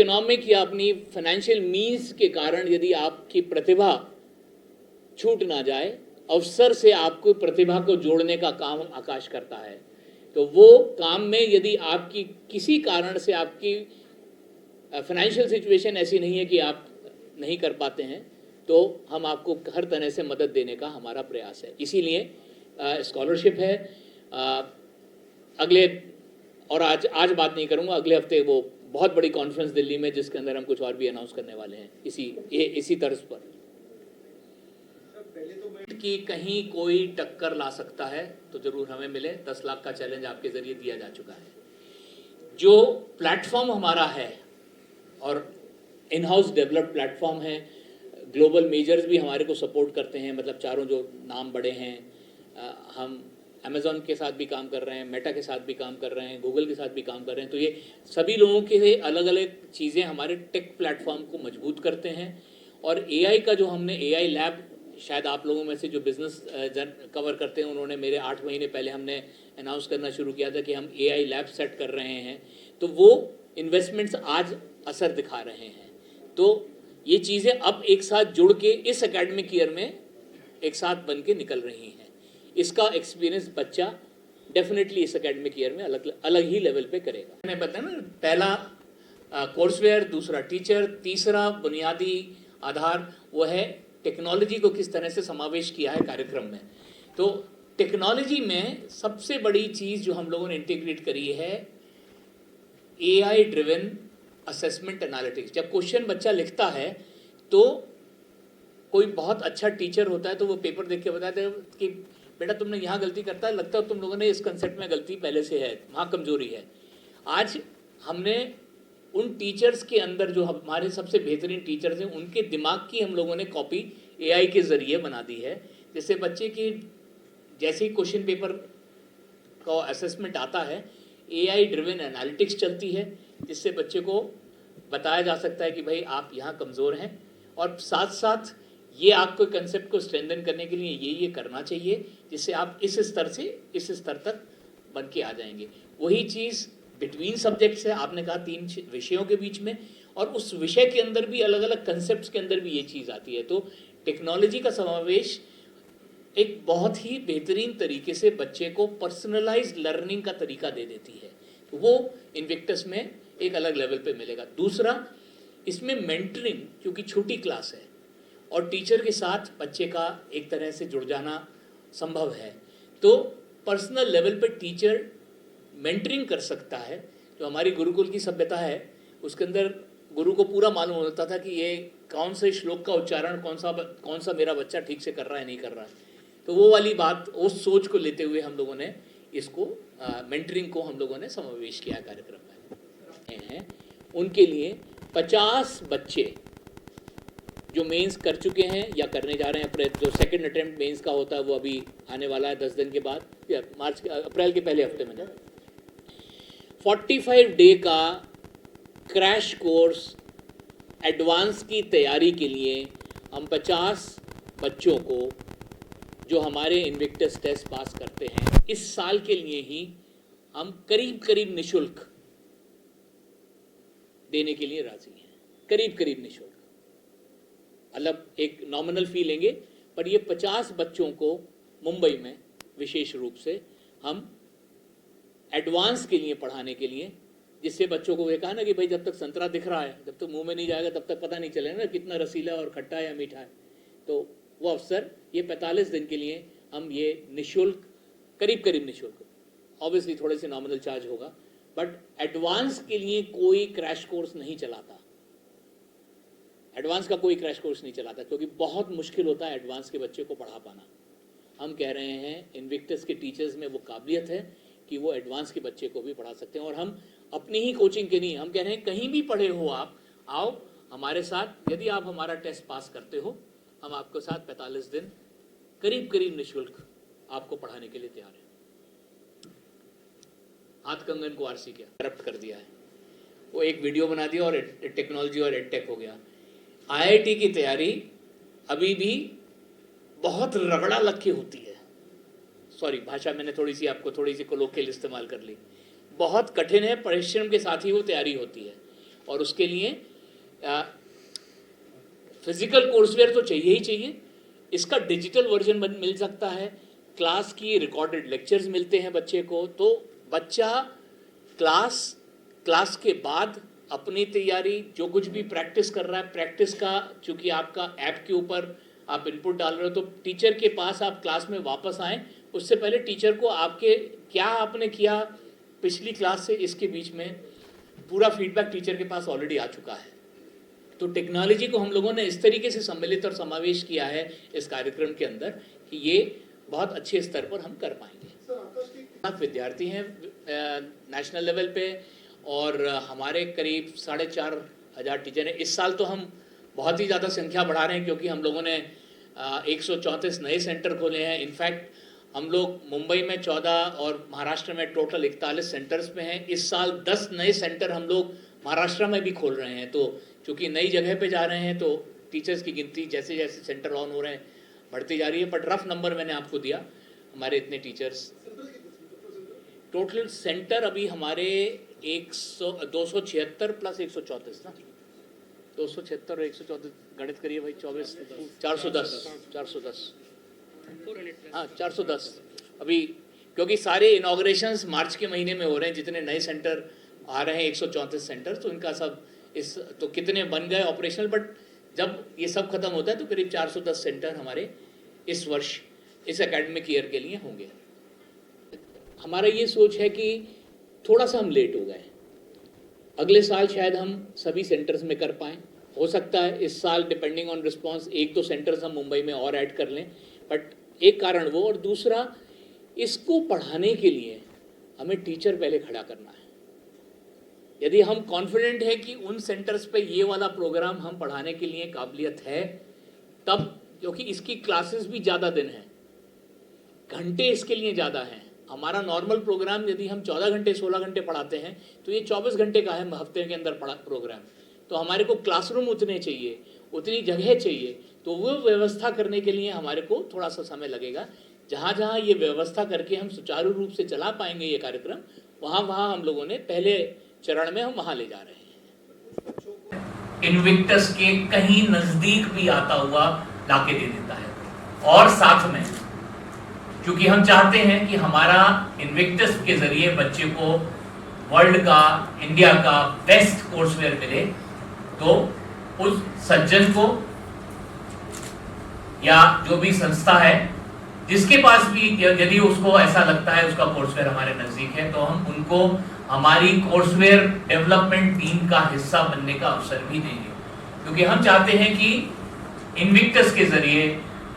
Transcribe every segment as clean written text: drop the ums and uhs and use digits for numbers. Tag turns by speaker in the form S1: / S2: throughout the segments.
S1: Economic या अपनी financial means के कारण यदि आपकी प्रतिभा छूट ना जाए, अवसर से आपको प्रतिभा को जोड़ने का काम आकाश करता है। तो वो काम में यदि आपकी किसी कारण से आपकी फाइनेंशियल सिचुएशन ऐसी नहीं है कि आप नहीं कर पाते हैं, तो हम आपको हर तरह से मदद देने का हमारा प्रयास है। इसीलिए स्कॉलरशिप है। अगले और आज बात नहीं करूंगा, अगले हफ्ते वो बहुत बड़ी कॉन्फ्रेंस दिल्ली में जिसके अंदर हम कुछ और भी अनाउंस करने वाले हैं इसी तर्ज पर कि कहीं कोई टक्कर ला सकता है तो जरूर हमें मिले। 10 लाख का चैलेंज आपके जरिए दिया जा चुका है। जो प्लेटफॉर्म हमारा है और इन हाउस डेवलप्ड प्लेटफॉर्म है, ग्लोबल मेजर्स भी हमारे को सपोर्ट करते हैं, मतलब चारों जो नाम बड़े हैं, हम अमेज़ॉन के साथ भी काम कर रहे हैं, मेटा के साथ भी काम कर रहे हैं, गूगल के साथ भी काम कर रहे हैं। तो ये सभी लोगों के अलग अलग चीज़ें हमारे टेक प्लेटफॉर्म को मजबूत करते हैं। और एआई का जो हमने एआई लैब, शायद आप लोगों में से जो बिजनेस कवर करते हैं उन्होंने मेरे 8 महीने पहले हमने अनाउंस करना शुरू किया था कि हम एआई लैब सेट कर रहे हैं। तो वो इन्वेस्टमेंट्स आज असर दिखा रहे हैं। तो ये चीज़ें अब एक साथ जुड़ के इस एकेडमिक ईयर में एक साथ बन के निकल रही हैं। इसका एक्सपीरियंस बच्चा डेफिनेटली इस एकेडमिक ईयर में अलग ही लेवल पे करेगा। मैंने बताया ना, पहला कोर्सवेयर, दूसरा टीचर, तीसरा बुनियादी आधार वो है टेक्नोलॉजी को किस तरह से समावेश किया है कार्यक्रम में। तो टेक्नोलॉजी में सबसे बड़ी चीज़ जो हम लोगों ने इंटीग्रेट करी है एआई ड्रिवन असेसमेंट एनालिटिक्स। जब क्वेश्चन बच्चा लिखता है तो कोई बहुत अच्छा टीचर होता है तो वो पेपर देख के बताता है कि बेटा तुमने यहाँ गलती करता है, लगता है तुम लोगों ने इस कंसेप्ट में गलती पहले से है, वहाँ कमजोरी है। आज हमने उन टीचर्स के अंदर जो हमारे सबसे बेहतरीन टीचर्स हैं उनके दिमाग की हम लोगों ने कॉपी एआई के ज़रिए बना दी है। जैसे बच्चे की जैसे ही क्वेश्चन पेपर का असेसमेंट आता है, एआई ड्रिवन एनालिटिक्स चलती है जिससे बच्चे को बताया जा सकता है कि भाई आप यहाँ कमज़ोर हैं, और साथ साथ ये आपको कंसेप्ट को स्ट्रेंथन करने के लिए ये करना चाहिए जिससे आप इस स्तर से इस स्तर तक बन के आ जाएंगे। वही चीज़ बिटवीन सब्जेक्ट्स है, आपने कहा 3 विषयों के बीच में, और उस विषय के अंदर भी अलग अलग कंसेप्ट्स के अंदर भी ये चीज़ आती है। तो टेक्नोलॉजी का समावेश एक बहुत ही बेहतरीन तरीके से बच्चे को पर्सनलाइज्ड लर्निंग का तरीका दे देती है। तो वो इन्विक्टस में एक अलग लेवल पे मिलेगा। दूसरा, इसमें मेंटरिंग, क्योंकि छोटी क्लास है और टीचर के साथ बच्चे का एक तरह से जुड़ जाना संभव है, तो पर्सनल लेवल पे टीचर मेंटरिंग कर सकता है। जो हमारी गुरुकुल की सभ्यता है उसके अंदर गुरु को पूरा मालूम होता था कि ये कौन से श्लोक का उच्चारण कौन सा मेरा बच्चा ठीक से कर रहा है नहीं कर रहा है। तो वो वाली बात, उस सोच को लेते हुए हम लोगों ने इसको मेंटरिंग को हम लोगों ने समावेश किया कार्यक्रम में हैं। उनके लिए 50 बच्चे जो मेंस कर चुके हैं या करने जा रहे हैं, जो सेकंड अटेम्प्ट मेंस का होता है वो अभी आने वाला है 10 दिन के बाद, अप्रैल के पहले हफ्ते में। 45 डे का क्रैश कोर्स एडवांस की तैयारी के लिए हम 50 बच्चों को जो हमारे इन्विक्टस टेस्ट पास करते हैं इस साल के लिए ही हम करीब निशुल्क देने के लिए राजी हैं। करीब निशुल्क, मतलब एक नॉमिनल फी लेंगे, पर ये 50 बच्चों को मुंबई में विशेष रूप से हम एडवांस के लिए पढ़ाने के लिए, जिससे बच्चों को ये कहा ना कि भाई जब तक संतरा दिख रहा है, जब तक मुंह में नहीं जाएगा तब तक पता नहीं चलेगा ना कितना रसीला और खट्टा है या मीठा है। तो वो अवसर, ये 45 दिन के लिए हम ये निशुल्क, करीब निशुल्क, ऑब्वियसली थोड़े से नॉमिनल चार्ज होगा, बट एडवांस के लिए कोई क्रैश कोर्स नहीं चलाता। एडवांस का कोई क्रैश कोर्स नहीं चलाता क्योंकि बहुत मुश्किल होता है एडवांस के बच्चे को पढ़ा पाना। हम कह रहे हैं इन्विक्टस के टीचर्स में वो काबिलियत है कि वो एडवांस के बच्चे को भी पढ़ा सकते हैं। और हम अपनी ही कोचिंग के नहीं, हम कह रहे हैं कहीं भी पढ़े हो आप, आओ हमारे साथ। यदि आप हमारा टेस्ट पास करते हो, हम आपके साथ 45 दिन करीब निशुल्क आपको पढ़ाने के लिए तैयार हैं। हाथ कंगन को आरसी क्या करप्ट कर दिया है, वो एक वीडियो बना दिया और टेक्नोलॉजी और एडटेक हो गया। आईआईटी की तैयारी अभी भी बहुत रगड़ा लग के होती है। सॉरी, भाषा मैंने थोड़ी सी कोलोकियल इस्तेमाल कर ली। बहुत कठिन है, परिश्रम के साथ ही वो तैयारी होती है। और उसके लिए फिजिकल कोर्सवेयर तो चाहिए ही चाहिए, इसका डिजिटल वर्जन मिल सकता है, क्लास की रिकॉर्डेड लेक्चर्स मिलते हैं बच्चे को, तो बच्चा क्लास के बाद अपनी तैयारी जो कुछ भी प्रैक्टिस कर रहा है, प्रैक्टिस का चूंकि आपका ऐप के ऊपर आप इनपुट डाल रहे हो, तो टीचर के पास आप क्लास में वापस आएँ, उससे पहले टीचर को आपके क्या आपने किया पिछली क्लास से इसके बीच में पूरा फीडबैक टीचर के पास ऑलरेडी आ चुका है। तो टेक्नोलॉजी को हम लोगों ने इस तरीके से सम्मिलित और समावेश किया है इस कार्यक्रम के अंदर कि ये बहुत अच्छे स्तर पर हम कर पाएंगे। विद्यार्थी हैं नेशनल लेवल पे और हमारे करीब 4,500 टीचर हैं। इस साल तो हम बहुत ही ज़्यादा संख्या बढ़ा रहे हैं क्योंकि हम लोगों ने 134 नए सेंटर खोले हैं। इनफैक्ट हम लोग मुंबई में 14 और महाराष्ट्र में टोटल 41 सेंटर्स पे हैं। इस साल 10 नए सेंटर हम लोग महाराष्ट्र में भी खोल रहे हैं। तो चूँकि नई जगह पे जा रहे हैं तो टीचर्स की गिनती जैसे जैसे सेंटर ऑन हो रहे हैं बढ़ती जा रही है। बट रफ नंबर मैंने आपको दिया, हमारे इतने टीचर्स टोटल सेंटर अभी हमारे 276 प्लस 134 ना, 276 और 134 गणित करिए भाई, 24 410 हाँ 410 अभी, क्योंकि सारे इनॉग्रेशंस मार्च के महीने में हो रहे हैं। जितने नए सेंटर आ रहे हैं 134 सेंटर, तो इनका सब इस तो कितने बन गए ऑपरेशनल, बट जब ये सब खत्म होता है तो करीब 410 सेंटर हमारे इस वर्ष इस एकेडमिक ईयर के लिए होंगे। हमारा ये सोच है कि थोड़ा सा हम लेट हो गए, अगले साल शायद हम सभी सेंटर्स में कर पाएँ। हो सकता है इस साल डिपेंडिंग ऑन रिस्पांस 1-2 सेंटर्स हम मुंबई में और ऐड कर लें, बट एक कारण वो, और दूसरा इसको पढ़ाने के लिए हमें टीचर पहले खड़ा करना है। यदि हम कॉन्फिडेंट है कि उन सेंटर्स पे ये वाला प्रोग्राम हम पढ़ाने के लिए काबिलियत है, तब क्योंकि इसकी क्लासेस भी ज़्यादा दिन हैं, घंटे इसके लिए ज़्यादा हैं। हमारा नॉर्मल प्रोग्राम यदि हम 14 घंटे 16 घंटे पढ़ाते हैं तो ये 24 घंटे का है हफ्ते के अंदर प्रोग्राम। तो हमारे को क्लासरूम उतने चाहिए, उतनी जगह चाहिए, तो वो व्यवस्था करने के लिए हमारे को थोड़ा सा समय लगेगा। जहाँ जहाँ ये व्यवस्था करके हम सुचारू रूप से चला पाएंगे ये कार्यक्रम, वहाँ हम लोगों ने पहले चरण में हम वहाँ ले जा रहे हैं। इनविक्टस के कहीं नजदीक भी आता हुआ लाके दे देता है, और साथ में क्योंकि हम चाहते हैं कि हमारा इनविक्टस के जरिए बच्चे को वर्ल्ड का, इंडिया का बेस्ट कोर्सवेयर मिले, तो उस सज्जन को या जो भी संस्था है जिसके पास भी यदि उसको ऐसा लगता है उसका कोर्सवेयर हमारे नजदीक है, तो हम उनको हमारी कोर्सवेयर डेवलपमेंट टीम का हिस्सा बनने का अवसर भी देंगे। क्योंकि हम चाहते हैं कि इनविक्टस के जरिए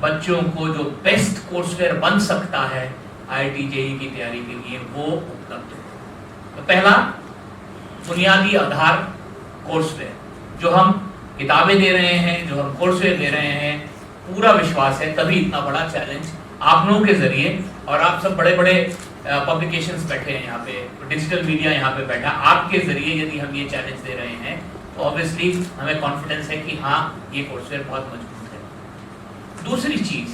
S1: बच्चों को जो बेस्ट कोर्सवेयर बन सकता है IIT JEE की तैयारी के लिए, वो उपलब्ध हो। तो पहला बुनियादी आधार कोर्सवेयर, जो हम किताबें दे रहे हैं, जो हम कोर्सवेयर दे रहे हैं, पूरा विश्वास है तभी इतना बड़ा चैलेंज आप लोगों के जरिए, और आप सब बड़े बड़े पब्लिकेशंस बैठे हैं यहाँ पे, डिजिटल मीडिया यहाँ पे बैठा, आपके जरिए यदि हम ये चैलेंज दे रहे हैं तो ऑब्वियसली हमें कॉन्फिडेंस है कि हाँ ये कोर्सवेयर बहुत मजबूत है। दूसरी चीज